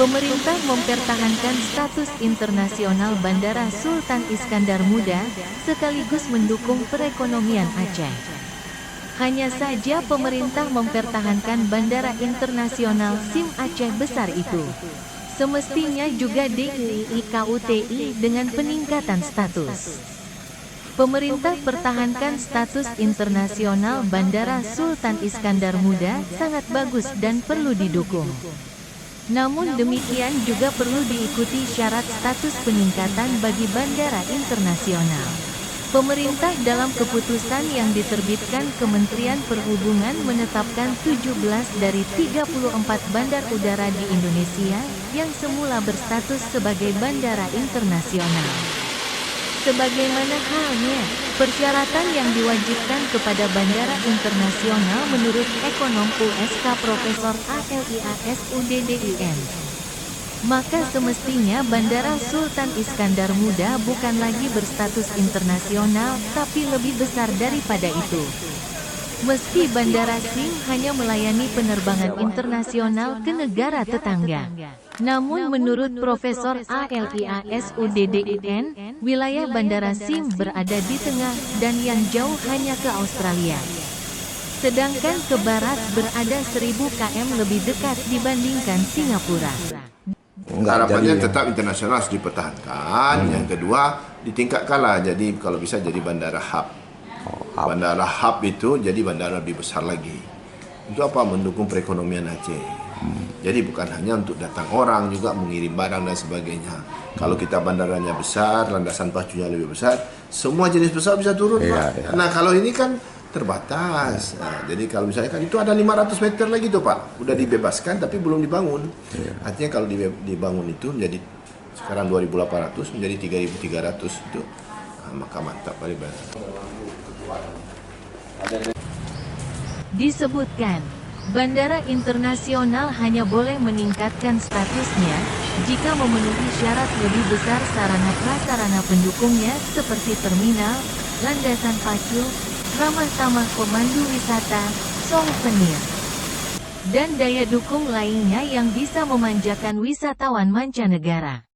Pemerintah mempertahankan status internasional Bandara Sultan Iskandar Muda, sekaligus mendukung perekonomian Aceh. Hanya saja pemerintah mempertahankan Bandara Internasional SIM Aceh Besar itu. Semestinya juga DIIKUTI dengan peningkatan status. Pemerintah pertahankan status internasional Bandara Sultan Iskandar Muda sangat bagus dan perlu didukung. Namun demikian juga perlu diikuti syarat status peningkatan bagi bandara internasional. Pemerintah dalam keputusan yang diterbitkan Kementerian Perhubungan menetapkan 17 dari 34 bandar udara di Indonesia yang semula berstatus sebagai bandara internasional. Sebagaimana halnya, persyaratan yang diwajibkan kepada bandara internasional menurut ekonom USK Profesor ALIAS UDDIN. Maka semestinya Bandara Sultan Iskandar Muda bukan lagi berstatus internasional, tapi lebih besar daripada itu. Meski Bandara SIM hanya melayani penerbangan internasional ke negara tetangga. Namun menurut Profesor ALIAS UDDIN, wilayah Bandara SIM berada di tengah dan yang jauh hanya ke Australia. Sedangkan ke barat berada 1000 km lebih dekat dibandingkan Singapura. Harapannya tetap internasional harus dipertahankan. Yang kedua, ditingkatkanlah. Jadi kalau bisa jadi bandara hub. Bandara hub itu jadi bandara lebih besar lagi. Untuk apa? Mendukung perekonomian Aceh. Jadi bukan hanya untuk datang orang, juga mengirim barang dan sebagainya. Kalau kita bandaranya besar, landasan pacunya lebih besar, semua jenis pesawat bisa turun, Pak. Nah, kalau ini kan terbatas. Nah, jadi kalau misalnya kan itu ada 500 meter lagi tuh, Pak. Udah dibebaskan tapi belum dibangun. Artinya kalau dibangun itu menjadi sekarang 2.800 menjadi 3.300 itu, maka mantap kali banget. Disebutkan, bandara internasional hanya boleh meningkatkan statusnya jika memenuhi syarat lebih besar sarana-prasarana pendukungnya seperti terminal, landasan pacu, ramah tamah pemandu wisata, souvenir, dan daya dukung lainnya yang bisa memanjakan wisatawan mancanegara.